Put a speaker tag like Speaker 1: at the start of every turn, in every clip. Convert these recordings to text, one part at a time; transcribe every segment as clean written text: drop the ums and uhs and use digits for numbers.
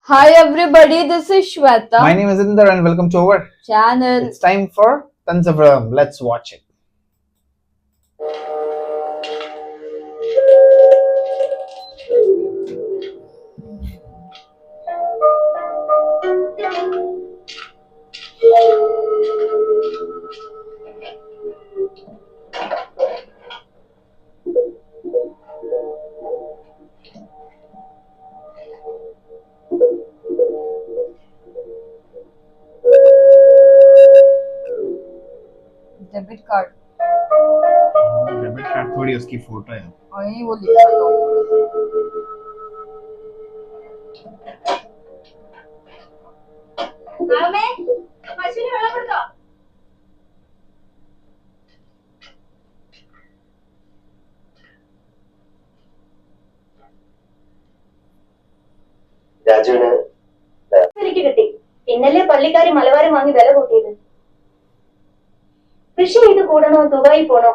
Speaker 1: Hi everybody, this is Shweta.
Speaker 2: My name is Inder and welcome to our
Speaker 1: channel.
Speaker 2: It's time for Tanzavaram. Let's watch it.
Speaker 1: Debit card.
Speaker 2: Debit card थोड़ी उसकी photo है
Speaker 1: वही वो लिखा तो
Speaker 3: രാജുവിന് എനിക്ക് കിട്ടി. ഇന്നലെ പള്ളിക്കാരി മലബാരം വാങ്ങി വില കൂട്ടിയത്. കൃഷി ചെയ്ത് കൂടണോ ദുബായി പോണോ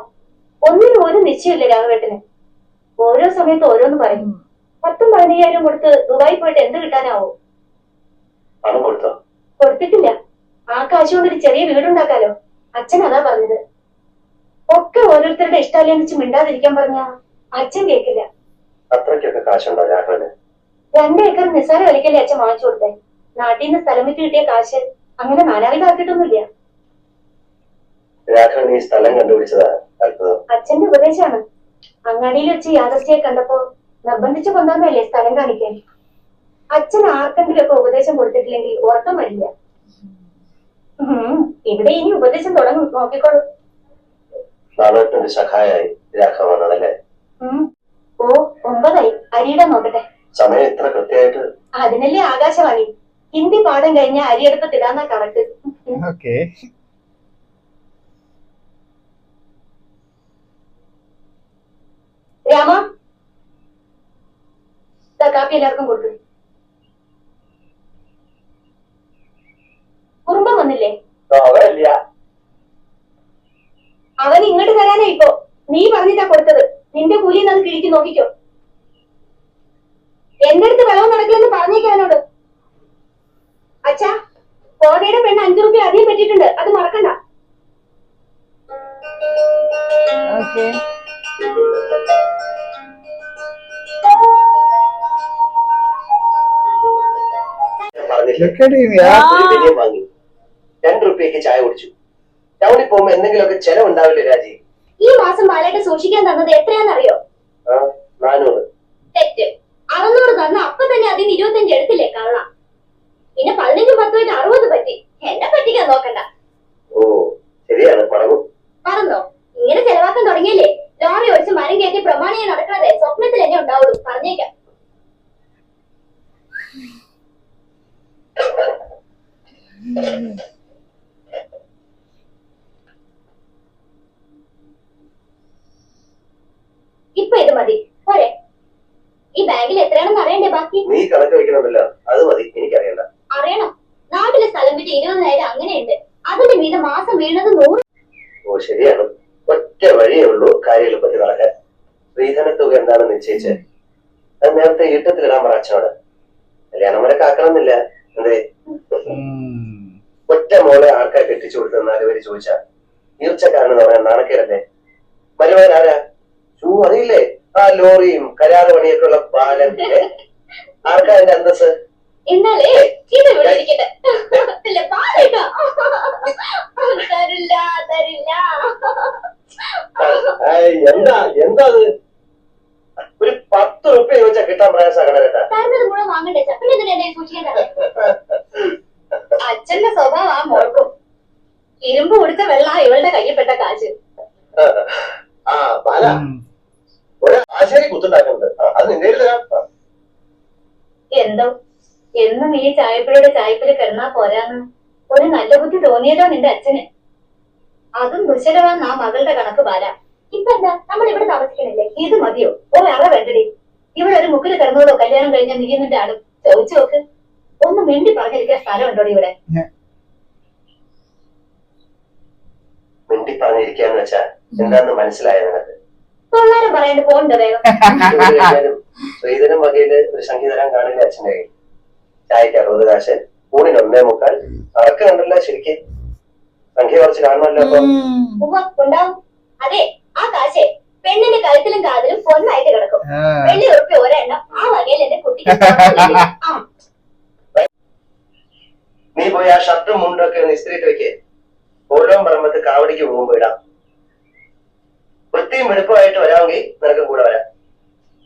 Speaker 3: ഒന്നിനും ഒരു നിശ്ചയമില്ല രാഘവേട്ടന്. ഓരോ സമയത്ത് ഓരോന്ന് പറയും. 10,000-15,000 കൊടുത്ത് ദുബായി പോയിട്ട് എന്ത് കിട്ടാനാവോ? പണം കൊടുത്തോ? കൊടുത്തിട്ടില്ല. ആ കാശ് കൊണ്ട് ഒരു ചെറിയ വീടുണ്ടാക്കാലോ. അച്ഛൻ അതാ പറഞ്ഞത്. ഒക്കെ ഓരോരുത്തരുടെ ഇഷ്ടാലനിച്ച് മിണ്ടാതിരിക്കാൻ പറഞ്ഞ അച്ഛൻ കേൾക്കില്ല. അത്രയ്ക്കൊക്കെ കാശുണ്ടോ രാഘവന്? 2 ഏക്കർ നിസ്സാര വിലക്കല്ലേ അച്ഛൻ വാങ്ങിച്ചു കൊടുത്തേ. നാട്ടിൽ നിന്ന് സ്ഥലം വിറ്റ് കിട്ടിയ കാശ് അങ്ങനെ നാനാവിധാക്കിയിട്ടൊന്നുമില്ല. രാഘവൻ ഈ സ്ഥലം കണ്ടുപിടിച്ചതാ അത്ഭുതം. അച്ഛന്റെ ഉപദേശമാണ്. അങ്ങാടിയിൽ വെച്ച് യാദർശിയെ കണ്ടപ്പോ നിർബന്ധിച്ചു കൊണ്ടുവന്നല്ലേ സ്ഥലം കാണിക്കാൻ. അച്ഛൻ ആർക്കെങ്കിലും ഒക്കെ ഉപദേശം കൊടുത്തിട്ടില്ലെങ്കിൽ ഉറക്കം വരില്ല. ഇവിടെ ഇനി ഉപദേശം തുടങ്ങും, നോക്കിക്കോളൂ. നാളെ സഹായായി രാഘവൻ വന്നതല്ലേ? ഓ 9 അരിയുടെ നോക്കട്ടെ. സമയം എത്ര കൃത്യമായിട്ട്? അതിനല്ലേ ആകാശവാണി. ഹിന്ദി പാഠം കഴിഞ്ഞ അരിയെടുപ്പത്തിടാന്ന കണക്ക്.
Speaker 2: Okay.
Speaker 3: രാമ, കാപ്പി എല്ലാവർക്കും കൊടുത്തു. കുറുമ്പം വന്നില്ലേ? അവൻ ഇങ്ങോട്ട് തരാനാ ഇപ്പോ. നീ പറഞ്ഞിട്ടാ കൊടുത്തത്. നിന്റെ കൂലിന്ന് അത് കിഴിക്ക്, നോക്കിക്കോ. എന്റെ അടുത്ത് വെള്ളം നടക്കില്ലെന്ന് പറഞ്ഞേക്കാനോട്. അച്ഛാ, കോടയുടെ പെണ്ണ് 5 രൂപ അധികം പറ്റിയിട്ടുണ്ട്, അത് മറക്കണ്ട.
Speaker 1: okay.
Speaker 2: Look at him, yeah.
Speaker 3: 2 രൂപയ്ക്ക് ചായ കുടിച്ചു. ടൗണിൽ പോകുമ്പോ എന്തെങ്കിലുമൊക്കെ ചെലവുണ്ടാവില്ലേ രാജി? ഈ മാസം ബാലയുടെ സൂക്ഷിക്കാൻ തന്നത് എത്രയാണെന്നറിയോ? 400. തെറ്റ്. 600 തന്ന അപ്പൊ തന്നെ അതിന് 25 എടുത്തില്ലേ കള്ള. പിന്നെ 15 10 60 പറ്റി. എന്നെ പറ്റിക്കാൻ നോക്കണ്ട. ഓ ശരിയാണ്, പറഞ്ഞോ. ഇങ്ങനെ ചെലവാക്കാൻ തുടങ്ങിയല്ലേ ലോറി ഓടിച്ച് മരം കയറ്റി പ്രമാണിയെ നടക്കാതെ സ്വപ്നത്തിൽ എന്നെ ഉണ്ടാവുള്ളൂ, പറഞ്ഞേക്കാം. ഇപ്പൊ ഇത് മതി പോരെ? ഈ ബാഗിൽ എത്രയാണെന്ന് അറിയണ്ടേ? ബാക്കി നീ കണക്ക് വെക്കണമല്ലോ, അത് മതി. എനിക്കറിയണ്ട. അറിയണം. നാട്ടിലെ സ്ഥലം വിറ്റ് 20,000 അങ്ങനെയുണ്ട്. അതിന്റെ മീതെ മാസം വീണത് 100. ഓ ശരിയാണ്. ഒറ്റ വഴിയേ ഉള്ളൂ കാര്യം എളുപ്പത്തിൽ നടക്കാൻ. സ്ത്രീധന തുക എന്താണെന്ന് നിശ്ചയിച്ച് അത് നേരത്തെ ഈട്ടത്തിലിടാൻ പറ അച്ഛനോട്. കല്യാണം വരെ കാക്കണമെന്നില്ല. എന്തേ? ഒറ്റ മോളെ ആൾക്കാർ കെട്ടിച്ചു കൊടുത്തെന്ന് ഇവര് ചോദിച്ചാ തീർച്ചക്കാരനെന്ന് പറയാൻ നാണക്കേടല്ലേ? മരുമകനാരാ? അറിയില്ലേ? ആ ലോറിയും കരാറ് പണിയൊക്കെ ഉള്ള ബാലൻ. ആർക്കാ എന്റെ അന്തസ്? എന്നാലേ ഇത് വിളിക്കട്ടെ. എന്താ എന്താ ഒരു 10 രൂപ ചോദിച്ചാ കിട്ടാൻ പ്രയാസമാണ് കേട്ടാ. അച്ഛന്റെ സ്വഭാവം ആ മോൾക്കും. ഇരുമ്പ് കുടിച്ച വെള്ള ഇവളുടെ കയ്യിൽപ്പെട്ട കാശ്. ആ ബാല ആശാരി കുത്തുണ്ടാക്കുന്നുണ്ട്, അത് നിന്റെ തരാം. എന്തോ എന്നും ഈ ചായപ്പിലയുടെ ചായപ്പില് കിടന്നാ പോരാന്ന് ഒരു നല്ല ബുദ്ധി തോന്നിയതോ നിന്റെ അച്ഛന്. അതും ദുശരവാന്ന് ആ മകളുടെ കണക്ക് ബാല. ഇപ്പൊ എന്താ നമ്മൾ ഇവിടെ താമസിക്കണില്ലേ? ഇത് മതിയോ? ഒരാളെ വേണ്ടടി. ഇവിടെ ഒരു മുക്കില് കിടന്നതോ കല്യാണം കഴിഞ്ഞ നീ നിന്റെ ആളും ചോദിച്ചു നോക്ക്. ഒന്ന് മിണ്ടി പറഞ്ഞിരിക്കാൻ സ്ഥലമുണ്ടോ ഇവിടെ? മിണ്ടി പറഞ്ഞിരിക്കാന്ന് വെച്ചാ എന്താന്ന് മനസ്സിലായ നിനക്ക്? തൊള്ളാരം പറയാണ്ട് പോണ്ടോ വേഗം. ശ്രീധരൻ വകയില് ഒരു സംഗീതം കാണില്ല അച്ഛൻ്റെ കയ്യിൽ.
Speaker 4: ചായക്ക് 60 കാശ്, ഊണിന് 1.25. അതൊക്കെ കണ്ടല്ലോ ശരിക്ക്. സംഖ്യ കുറച്ച് കാണുമല്ലോ അപ്പൊ.
Speaker 3: ഉണ്ടാവും. അതെ, ആ കാശേ പെണ്ണിന്റെ കഴുത്തിലും കാതിലും പൊന്നായിട്ട് കിടക്കും. വെള്ളി ഉറുപ്പി ഒരെണ്ണം ആ വകയിൽ എന്റെ കുട്ടിക്ക്.
Speaker 4: നീ പോയി ആ ഷർട്ടും മുണ്ടൊക്കെ ഒന്ന് ഇസ്തിരിയിട്ട് വെക്കേ. ഓരോ പറമ്പത്ത് കാവടിക്ക് പോകുമ്പോ ഇടാം. വൃത്തിയും വെടുപ്പമായിട്ട് വരാമെങ്കിൽ നിനക്ക് കൂടെ വരാം.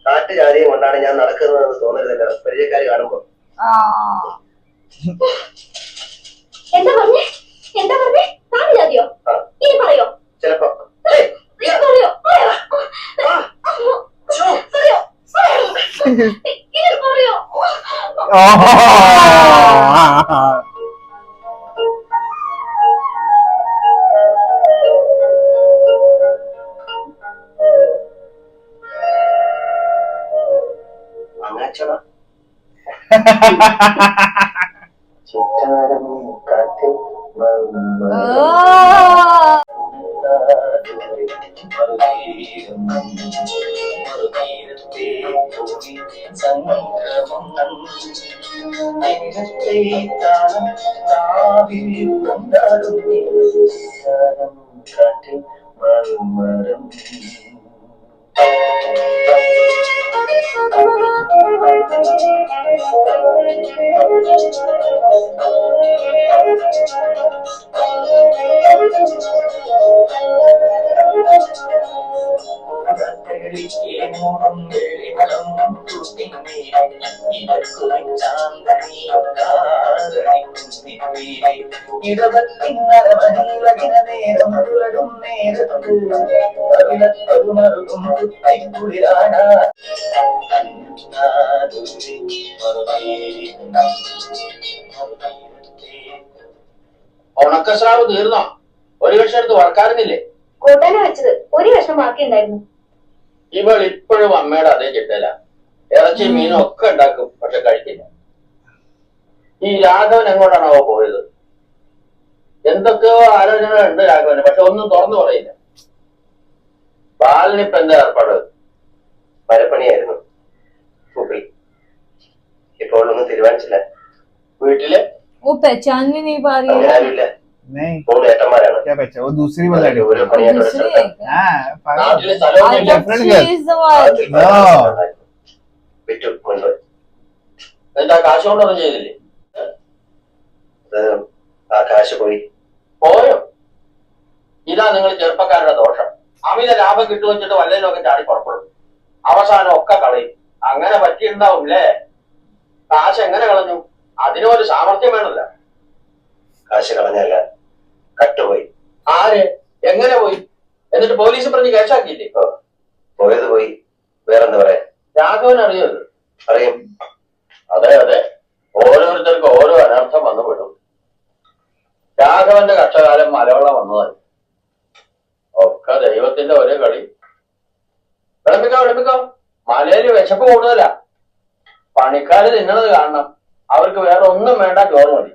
Speaker 4: കാട്ടു ജാതിയും കൊണ്ടാണ് ഞാൻ നടക്കുന്നതെന്ന് തോന്നരുതല്ലോ പരിചയക്കാര് കാണുമ്പോ.
Speaker 3: എന്താ പറഞ്ഞേ? എന്താ പറഞ്ഞേ? കാട്ടു ജാതിയോ? ഇനി പറയോ?
Speaker 4: ചിലപ്പോ
Speaker 3: പറയോ? പറയോ? ഇനി പറയോ?
Speaker 4: അങ്ങച്ചട ചിറ്റാരം കാറ്റ് മരം.
Speaker 5: ഉണക്കസ്രാവ് തീർന്നോ? ഒരു കഷ്ണം എടുത്ത് വറക്കാറുന്നില്ലേ?
Speaker 3: കൂട്ടാനാ വെച്ചത്, ഒരു കഷ്ണം ബാക്കി ഉണ്ടായിരുന്നു.
Speaker 5: ഇവൾ ഇപ്പോഴും അമ്മയുടെ അതേ ചിട്ടല. ഇറച്ചി മീനും ഒക്കെ ഉണ്ടാക്കും, പക്ഷെ കഴിക്കില്ല. ഈ രാഘവൻ എങ്ങോട്ടാണാവോ പോയത്? എന്തൊക്കെയോ ആലോചനകൾ ഉണ്ട് രാഘവന്, പക്ഷെ ഒന്നും തുറന്നു പറയില്ല. ബാലനിപ്പ എന്താ ഏർപ്പാട്?
Speaker 4: മരപ്പണിയായിരുന്നു. ഇപ്പോൾ ഒന്നും തീരുമാനിച്ചില്ല.
Speaker 5: വീട്ടില്
Speaker 1: वो पहचान भी नहीं पा रही
Speaker 4: അങ്ങനെ
Speaker 1: है।
Speaker 4: ആരുമില്ല.
Speaker 2: नहीं
Speaker 4: 3 ഏട്ടന്മാരാണ്.
Speaker 2: क्या पहचान? वो दूसरी वाला है।
Speaker 4: ഓരോ
Speaker 1: वो
Speaker 4: പണിയായിട്ട്
Speaker 1: दूसरी है क्या?
Speaker 2: हाँ पागल।
Speaker 5: നാട്ടില് സ്ഥലവും
Speaker 1: I
Speaker 5: ഇല്ല.
Speaker 1: thought
Speaker 2: different
Speaker 1: she
Speaker 2: girl.
Speaker 1: is the one.
Speaker 2: No.
Speaker 4: വിറ്റു മുൻപ്.
Speaker 5: എന്താ കാശ് കൊണ്ടൊന്നും ചെയ്തില്ലേ?
Speaker 4: അത് ആ കാശ് പോയി.
Speaker 5: പോയോ? ഇതാ നിങ്ങൾ ചെറുപ്പക്കാരുടെ ദോഷം. അമിത ലാഭം കിട്ടുവെച്ചിട്ട് വല്ലതിലൊക്കെ ചാടി പുറപ്പെടും, അവസാനം ഒക്കെ കളയും. അങ്ങനെ പറ്റിയിട്ടുണ്ടാവും അല്ലേ? കാശ് എങ്ങനെ കളഞ്ഞു? അതിനൊരു സാമർഥ്യം വേണമല്ല.
Speaker 4: കാശ് കളഞ്ഞല്ല, കട്ടുപോയി.
Speaker 5: ആര്? എങ്ങനെ പോയി? എന്നിട്ട് പോലീസ് പറഞ്ഞ് കേസാക്കിയില്ലേ?
Speaker 4: പോയത് പോയി, വേറെന്താ പറയാ.
Speaker 5: രാഘവൻ അറിയത്?
Speaker 4: അറിയും.
Speaker 5: അതെ അതെ, ഓരോരുത്തർക്കും ഓരോ അനർത്ഥം വന്നു പെടും. രാഘവന്റെ കഷ്ടകാലം മലവെള്ളം വന്നതായി. ഒക്കെ ദൈവത്തിന്റെ ഒരേ കളി. വിളമ്പിക്കോ, മലയില് വിശപ്പ് കൂടുതലാ. പണിക്കാര് തിന്നണത് കാണണം. അവർക്ക് വേറെ ഒന്നും വേണ്ട, ചോറ് മതി.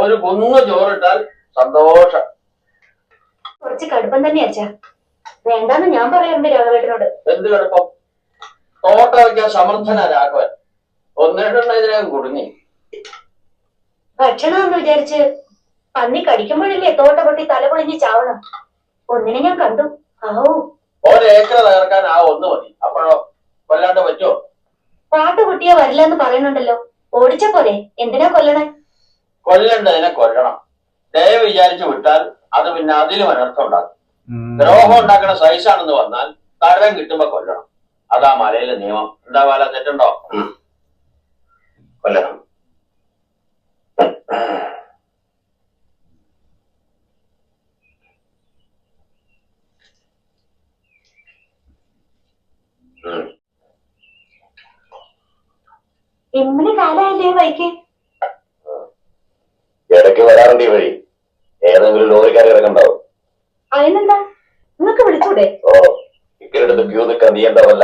Speaker 5: ഒരു കുന്നു ചോറിട്ടാൽ സന്തോഷം.
Speaker 3: കുറച്ച് കടുപ്പം തന്നെ അച്ഛാ. വേണ്ടാന്ന് ഞാൻ പറയാറുണ്ട് രാഘവേട്ടനോട്.
Speaker 5: എന്ത് കടുപ്പം? തോട്ട വയ്ക്കാൻ സമർത്ഥനാ രാഘവൻ. ഒന്നേണ്ടെണ്ണ ഇതിനകം കുടുങ്ങി.
Speaker 3: ഭക്ഷണം എന്ന് വിചാരിച്ച് പന്നി കടിക്കുമ്പോഴല്ലേ തോട്ട പൊട്ടി തല പൊളിഞ്ഞ് ചാവണം. ഒന്നിനെ ഞാൻ കണ്ടു.
Speaker 5: ഒരേക്കർ തകർക്കാൻ ആ ഒന്ന് മതി. അപ്പോഴോ കൊല്ലാണ്ട് പറ്റുമോ?
Speaker 3: പാട്ട് കുട്ടിയെ വരില്ലെന്ന് പറയുന്നുണ്ടല്ലോ. ഓടിച്ച പോലെ എന്തിനാ കൊല്ലണേ?
Speaker 5: കൊല്ലണ്ടതിനെ കൊല്ലണം. ദയ വിചാരിച്ചു വിട്ടാൽ അത് പിന്നെ അതിലും അനർത്ഥം ഉണ്ടാക്കും. ദ്രോഹം ഉണ്ടാക്കുന്ന സൈസാണെന്ന് വന്നാൽ തരം കിട്ടുമ്പോ കൊല്ലണം. അതാ മലയിലെ നിയമം. എന്താ പാല, തെറ്റുണ്ടോ?
Speaker 4: കൊല്ലണം.
Speaker 3: ഇമ്മിണി കാലായല്ലേ വൈക്ക്?
Speaker 4: ഇടയ്ക്ക് വരാറുണ്ട് ഈ വഴി. ഏതെങ്കിലും ലോറിക്കാർ ഇറങ്ങണ്ടാവും.
Speaker 3: അതിനെന്താ, നിങ്ങൾക്ക് വിളിച്ചൂടെ?
Speaker 4: ഇക്കരടുത്ത് ക്യൂ നിൽക്കാൻ നീ എന്താ വല്ല.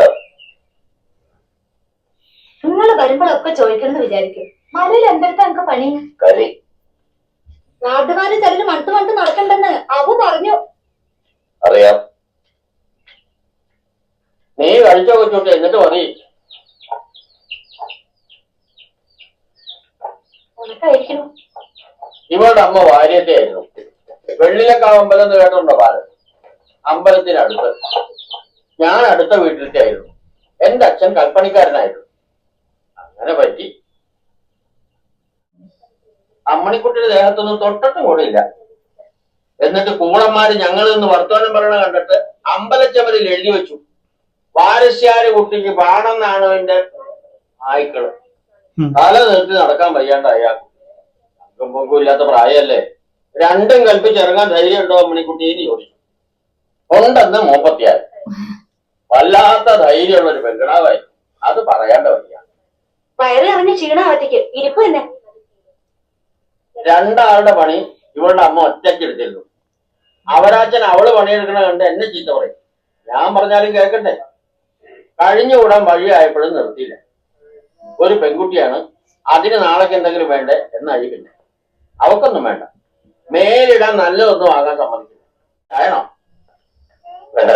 Speaker 3: നിങ്ങൾ വരുമ്പോഴൊക്കെ ചോദിക്കണമെന്ന് വിചാരിക്കും. മലയിൽ എന്തെടുത്താ നിങ്ങൾക്ക് പണി?
Speaker 4: കരി.
Speaker 3: നാട്ടുകാര് ചിലര് മണത്ത് നടക്കണ്ടെന്ന് അവ പറഞ്ഞു.
Speaker 4: അറിയാം.
Speaker 5: നീ കഴിച്ചോ കൊച്ചോട്ടെ, എന്നിട്ട് മതി.
Speaker 3: നിനക്കായിരിക്കണം.
Speaker 5: ഇവളുടെ അമ്മ വാര്യത്തെ ആയിരുന്നു. വെള്ളിലക്കാവ് അമ്പലം എന്ന് കേട്ടിട്ടുണ്ടോ ബാലൻ? അമ്പലത്തിനടുത്ത്. ഞാൻ അടുത്ത വീട്ടിലത്തെ ആയിരുന്നു. എന്റെ അച്ഛൻ കൽപ്പണിക്കാരനായിരുന്നു. അങ്ങനെ പറ്റി. അമ്മണിക്കുട്ടിയുടെ ദേഹത്തൊന്നും തൊട്ടിട്ടും കൂടിയില്ല. എന്നിട്ട് കൂടന്മാര് ഞങ്ങളിൽ നിന്ന് വർത്തമാനം പറയണ കണ്ടിട്ട് അമ്പലച്ചവരിൽ എഴുതി വെച്ചു, വാരസ്യാര് കുട്ടിക്ക് ബാണെന്നാണ് എന്റെ ആയിക്കള്. തല നിർത്തി നടക്കാൻ വയ്യാണ്ട് അയാൾക്ക്. അങ്കം പൊങ്കും ഇല്ലാത്ത പ്രായമല്ലേ. രണ്ടും കൽപ്പിച്ചിറങ്ങാൻ ധൈര്യം ഉണ്ടോ അമ്മണിക്കുട്ടിയെന്ന് ചോദിച്ചു. ഉണ്ടെന്ന് മൂപ്പത്തിയായി. വല്ലാത്ത ധൈര്യമുള്ള ഒരു പെൺകിടാവായി. അത് പറയാണ്ട വയ്യ.
Speaker 3: വയറ് അറിഞ്ഞ് ക്ഷീണാവത്തേക്ക് ഇരിപ്പ് തന്നെ.
Speaker 5: രണ്ടാളുടെ പണി ഇവളുടെ അമ്മ ഒറ്റയ്ക്കെടുത്തിരുന്നു. അവരാച്ചൻ അവള് പണിയെടുക്കണ കണ്ട് എന്നെ ചീത്ത പറയും. ഞാൻ പറഞ്ഞാലും കേൾക്കട്ടെ. കഴിഞ്ഞുകൂടാൻ വഴിയായപ്പോഴും നിർത്തിയില്ല. ഒരു പെൺകുട്ടിയാണ്, അതിന് നാളേക്ക് എന്തെങ്കിലും വേണ്ടേ എന്നായി. പിന്നെ അവക്കൊന്നും വേണ്ട. മേലിടാൻ നല്ലതൊന്നും ആകാൻ സമ്മതിക്കില്ല. ആയണോ?
Speaker 4: വേണ്ട,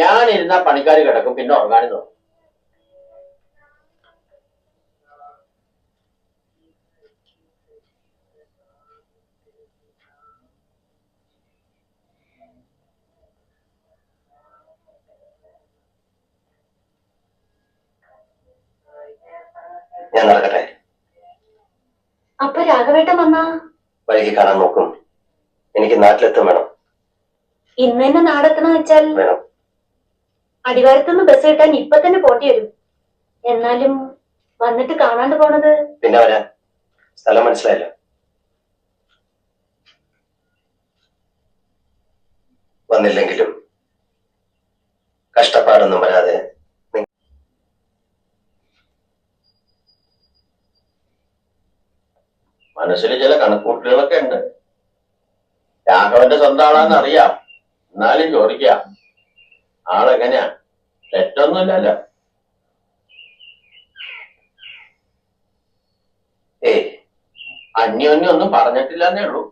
Speaker 5: ഞാനിരുന്ന പണിക്കാർ കിടക്കും, പിന്നെ ഉറങ്ങാനും തോന്നും.
Speaker 4: ഞാൻ നടക്കട്ടെ.
Speaker 3: അപ്പൊ രാഘവേട്ടൻ വന്നാ
Speaker 4: വഴിക്ക് കാണാൻ നോക്കും. എനിക്ക് നാട്ടിലെത്തും വേണം.
Speaker 3: ഇന്ന് തന്നെ നാടെത്തണ വെച്ചാൽ
Speaker 4: വേണം.
Speaker 3: അടിവാരത്തുനിന്ന് ബസ് കിട്ടാൻ ഇപ്പൊ തന്നെ പോണ്ടി വരും. എന്നാലും വന്നിട്ട് കാണാണ്ട് പോണത്.
Speaker 4: പിന്നെ വരാൻ. സ്ഥലം മനസ്സിലായല്ലോ. വന്നില്ലെങ്കിലും കഷ്ടപ്പാടൊന്നും വരാതെ
Speaker 5: മനസ്സിൽ ചില കണക്കൂട്ടലുകളൊക്കെ ഉണ്ട്. രാഘവന്റെ സ്വന്തം ആളാന്ന് അറിയാം. എന്നാലും ചോദിക്കാം, ആളെങ്ങനെയാ? തെറ്റൊന്നുമില്ലല്ലോ.
Speaker 4: ഏയ്,
Speaker 5: അന്യോന്യം ഒന്നും പറഞ്ഞിട്ടില്ലെന്നേ ഉള്ളൂ.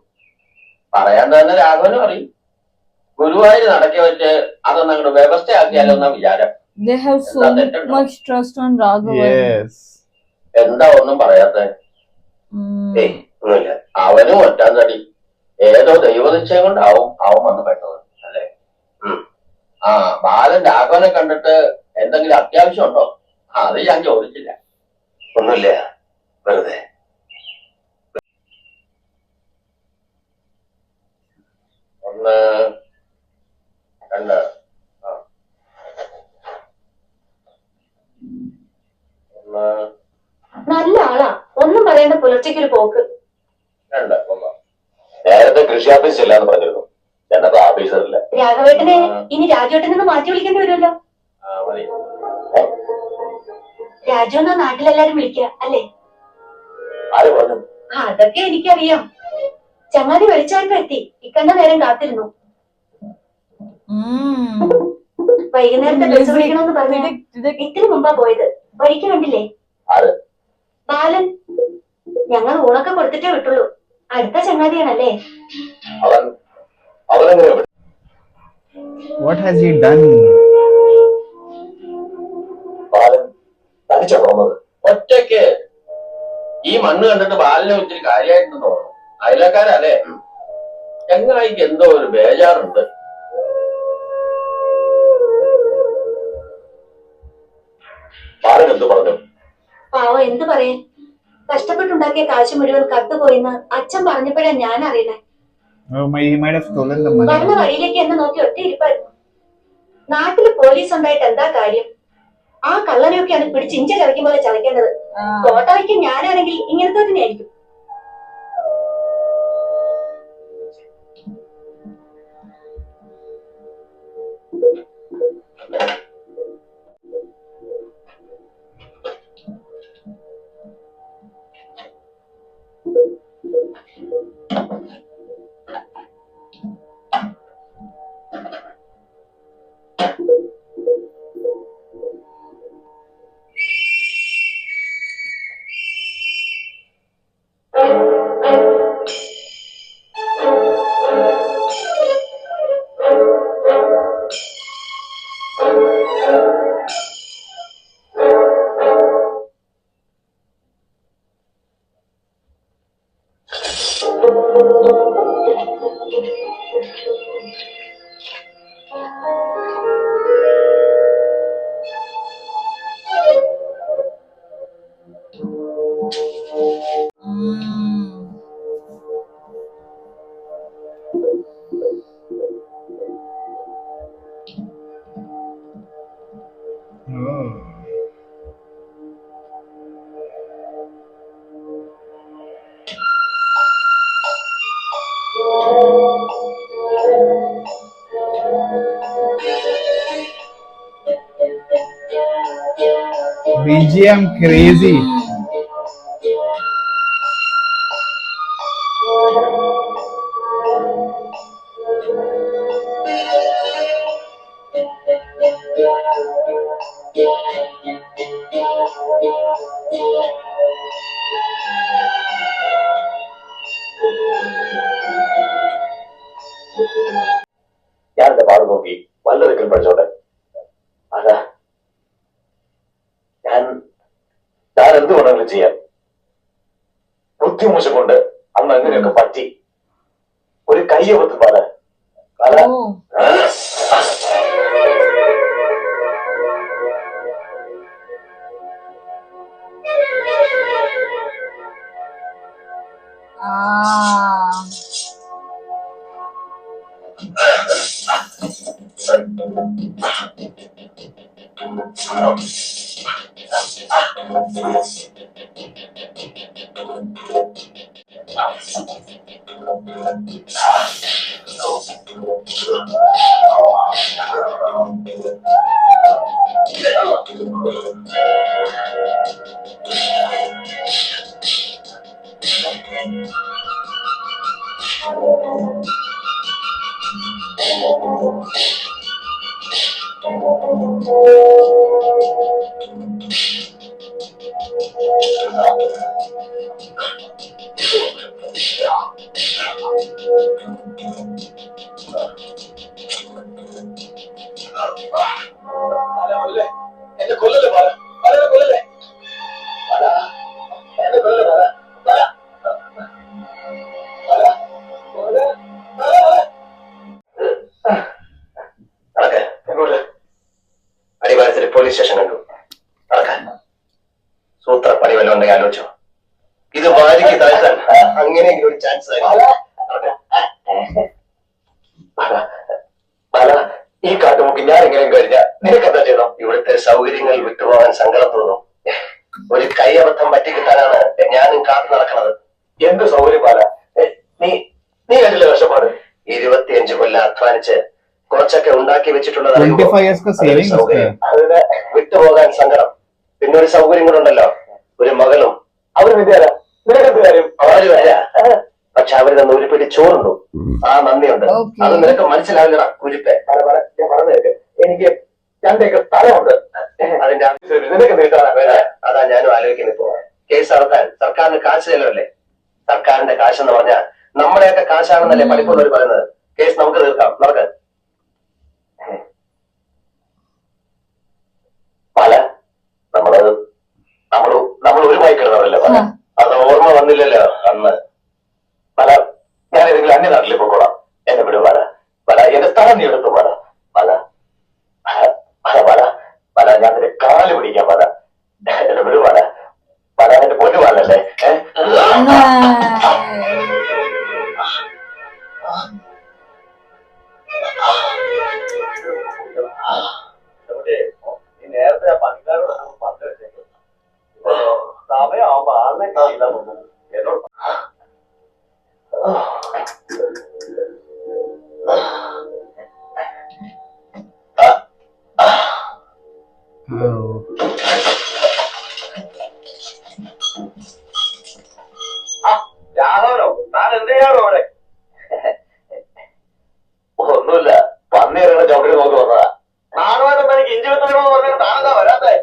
Speaker 5: പറയാൻ തന്നെ രാഘവനും അറിയും. ഗുരുവായൂർ നടക്കി വെച്ച് അതൊന്നും അങ്ങോട്ട് വ്യവസ്ഥയാക്കിയാലോ എന്നാ വിചാരം.
Speaker 1: They have so much trust on Raghavan.
Speaker 2: Yes.
Speaker 5: എന്താ ഒന്നും പറയാത്ത?
Speaker 4: ഏയ്, ഒന്നുമില്ല.
Speaker 5: അവനും ഒറ്റാൻ തടി. ഏതോ ദൈവനിശ്ചയം കൊണ്ടാവും അവൻ വന്ന് പെട്ടത് അല്ലേ? ആ ബാലൻ രാഘവനെ കണ്ടിട്ട് എന്തെങ്കിലും അത്യാവശ്യം ഉണ്ടോ? അത് ഞാൻ ചോദിച്ചില്ല.
Speaker 4: ഒന്നുമില്ല, വെറുതെ.
Speaker 5: ഒന്ന് രണ്ട് ഒന്ന്
Speaker 3: നല്ല ആളാ, ഒന്നും പറയേണ്ട. പുലർച്ചയ്ക്കൊരു പോക്ക്.
Speaker 5: രണ്ട് ഒന്ന്. നേരത്തെ കൃഷി ഓഫീസ് ഇല്ലാന്ന് പറഞ്ഞിരുന്നു. എന്നപ്പോ ഓഫീസറില്ല.
Speaker 3: രാഘവേട്ടനെ ഇനി രാജുവേട്ടനെ നിന്ന് മാറ്റി വിളിക്കേണ്ടി വരുമല്ലോ.
Speaker 5: മതി.
Speaker 3: രാജു എന്നാ നാട്ടിലെല്ലാരും വിളിക്കുക അല്ലേ?
Speaker 5: ആര് പറഞ്ഞു?
Speaker 3: അതൊക്കെ എനിക്കറിയാം. ചങ്ങാതി വെളിച്ചായിട്ട് എത്തി. ഇക്കണ്ട നേരം കാത്തിരുന്നു. വൈകുന്നേരത്തെ ബസ് വിളിക്കണമെന്ന് പറഞ്ഞ ഇത്തിരി മുമ്പാ പോയത്. വഴിക്ക് കണ്ടില്ലേ?
Speaker 5: ആര്?
Speaker 3: ബാലൻ. ഞങ്ങൾ ഊണൊക്കെ കൊടുത്തിട്ടേ വിട്ടുള്ളൂ. അടുത്ത ചങ്ങാതിയാണല്ലേ?
Speaker 2: What has he done?
Speaker 5: ബാലൻ തനിച്ചാ പോകുന്നത് ഒറ്റയ്ക്ക്. ഈ മണ്ണ് കണ്ടിട്ട് ബാലനെ ഒത്തിരി കാര്യമായിട്ടുണ്ടെന്ന് തോന്നുന്നു. അയലക്കാരല്ലേ? ചങ്ങായിക്ക് എന്തോ ഒരു ബേജാറുണ്ട്. ബാലൻ എന്ത് പറഞ്ഞു?
Speaker 3: പാവം എന്ത് പറയാൻ. കഷ്ടപ്പെട്ടുണ്ടാക്കിയ കാശ് മുഴുവൻ കട്ടുപോയിന്ന് അച്ഛൻ പറഞ്ഞപ്പോഴാ ഞാൻ അറിയണേ.
Speaker 2: Oh my, he might have stolen the
Speaker 3: വന്ന
Speaker 2: money.
Speaker 3: വഴിയിലേക്ക് എന്നെ നോക്കി ഒറ്റ ഇരിപ്പായിരുന്നു. നാട്ടില് പോലീസ് ഉണ്ടായിട്ട് എന്താ കാര്യം? ആ കള്ളനെയൊക്കെയാണ് പിടിച്ച് ഇഞ്ച ചതയ്ക്കും പോലെ ചതയ്ക്കേണ്ടത്. തോട്ട വയ്ക്കാൻ ഞാനാണെങ്കിൽ ഇങ്ങനത്തെ തന്നെയായിരിക്കും.
Speaker 2: Oh. BGM crazy.
Speaker 6: ഞാനെന്റെ പാട് നോക്കി വല്ലതൊക്കെ പഠിച്ചോട്ടെ. അതാ ഞാൻ ഞാൻ എന്ത് വേണമെങ്കിലും ചെയ്യാം. ബുദ്ധിമോശം കൊണ്ട് അന്ന് അങ്ങനെയൊക്കെ പറ്റി. ഒരു കയ്യബദ്ധം പാല
Speaker 1: Oh. Ah.
Speaker 6: എന്നെ കൊല്ലല്ലേ പാല, പാലനെ കൊല്ലല്ലേ പാല, എന്നെ കൊല്ലല്ലേ പാല, പാല, പാല, പാല, പാല. നടക്ക്, എങ്ങോട്ട്? അടിവാരത്തിൽ പോലീസ് സ്റ്റേഷൻ കണ്ടു. നടക്കാൻ സൂത്ര പണി വല്ലതും ഉണ്ടെങ്കിൽ ആലോചിച്ചോ. ഇത് വാരിക്ക് താഴ്ത്താൻ അങ്ങനെയെങ്കിലും ഒരു ചാൻസ് ഈ കാട്ടുമുക്ക് ഞാൻ എങ്ങനെയും കഴിഞ്ഞ നിനക്കെന്താ ചെയ്തോ? ഇവിടുത്തെ സൗകര്യങ്ങൾ വിട്ടുപോകാൻ സങ്കടം തോന്നും. ഒരു കൈയബദ്ധം പറ്റിക്കിട്ടാനാണ് ഞാനും കാത്തു നടക്കുന്നത്. എന്ത് സൗകര്യം പാല? നീ നീ കണ്ടില്ല കഷ്ടപ്പാട്? 25 കൊല്ലം അധ്വാനിച്ച് കുറച്ചൊക്കെ ഉണ്ടാക്കി വെച്ചിട്ടുള്ളത്
Speaker 2: 25 years का savings है.
Speaker 6: അതിന് വിട്ടുപോകാൻ സങ്കടം. പിന്നെ ഒരു സൗകര്യം കൂടെ ഉണ്ടല്ലോ, ഒരു മകളും. അവര് വിദ്യാല നിനക്കെന്ത് കാര്യം? അവര് വരാ, പക്ഷെ അവര് തന്ന ഒരു പിടി ചോറുണ്ടു. ആ നന്ദിയുണ്ട്.
Speaker 1: Okay.
Speaker 6: അത് നിനക്ക് മനസ്സിലാവില്ലടാ കുരിപ്പേ. ഞാൻ പറഞ്ഞു കേൾക്ക്, എനിക്ക് 2 ഏക്കർ സ്ഥലമുണ്ട്. അതിന്റെ ആവശ്യം നിനക്ക് നീട്ടാനാ വേറെ. അതാ ഞാനും ആലോചിക്കുന്നത്. ഇപ്പോ കേസ് നടത്താൻ സർക്കാരിന് കാശ് ചെലവല്ലേ? സർക്കാരിന്റെ കാശെന്ന് പറഞ്ഞാൽ നമ്മുടെയൊക്കെ കാശാണെന്നല്ലേ പഠിപ്പുള്ളവർ പറയുന്നത്. കേസ് നമുക്ക് തീർക്കാം, നടക്ക്. പല നമ്മൾ ഒരു മൈക്കിടുന്നതല്ലേ പല. അത് ഓർമ്മ വന്നില്ലല്ലോ അന്ന്. പല ഞാൻ ഏതെങ്കിലും അന്യനാട്ടിൽ പോയിക്കോളാം, എന്നെ വിടും പല. പല എന്റെ സ്ഥലം നീ എടുത്തു പല. പല പല പല പല ഞാൻ നിന്റെ കാല് പിടിക്കാൻ പല. എന്നെ വിടും പല. പല എന്റെ പൊന്നു പാലല്ലേ? നേരത്തെ പണിക്കാരോട് പറഞ്ഞു വെച്ചേക്കും, സമയമാകുമ്പോ ആറിനെ കിട്ടിയില്ല എന്നോട്. രാഘവനോ, താൻ എന്ത് ചെയ്യാണോ അവിടെ? ഒന്നുമില്ല, പന്നിയുടെ ചവിട്ടി നോക്കി വന്നതാ. നാടുമായിട്ട് എനിക്ക് ഇഞ്ചി വിത്തണമെന്ന് പറഞ്ഞാൽ താനെന്താ വരാത്തെ?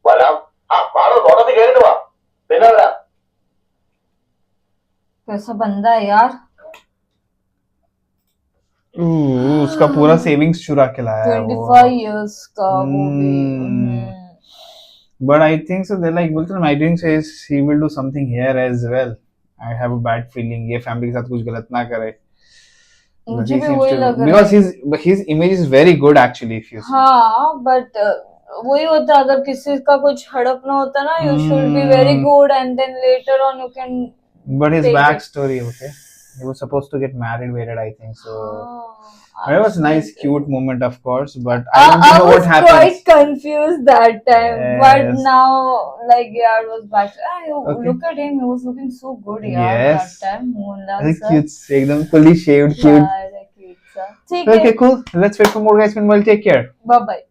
Speaker 6: വരാം. ആ പാടോ, തോട്ടത്തിൽ കയറിട്ട് വാ, പിന്നെ വരാം.
Speaker 1: कैसा बंदा है यार.
Speaker 2: उसका पूरा सेविंग्स चुरा के लाया है वो.
Speaker 1: 25 years का वो भी.
Speaker 2: But I think so. They like Bulton. My dream says he will do something here as well. I have a bad feeling ये family के साथ कुछ गलत ना करे. But
Speaker 1: मुझे
Speaker 2: he
Speaker 1: भी
Speaker 2: seems
Speaker 1: वही
Speaker 2: to-
Speaker 1: लग रहा
Speaker 2: because
Speaker 1: है.
Speaker 2: his image is very good actually if you see.
Speaker 1: हाँ but वही होता है, अगर किसी का कुछ हड़पना होता ना, you should be very
Speaker 2: Hmm.
Speaker 1: good and then later on you can.
Speaker 2: But his
Speaker 1: Take it.
Speaker 2: backstory, okay, he was supposed to get married later, I think so.
Speaker 1: Ah,
Speaker 2: It was a nice, cute moment, of course, but I don't
Speaker 1: I
Speaker 2: know what
Speaker 1: was
Speaker 2: happens.
Speaker 1: quite confused that time, but
Speaker 2: Yes.
Speaker 1: now, like, yeah, it was back.
Speaker 2: Okay.
Speaker 1: Look at him; he was looking so good, yeah,
Speaker 2: Yes.
Speaker 1: that time. Mohanlal
Speaker 2: Very
Speaker 1: sir.
Speaker 2: cute, एकदम fully shaved, cute.
Speaker 1: Yeah, cute sir. ठीक है.
Speaker 2: Okay, cool. Let's wait for more guys. Meanwhile, take care.
Speaker 1: Bye bye.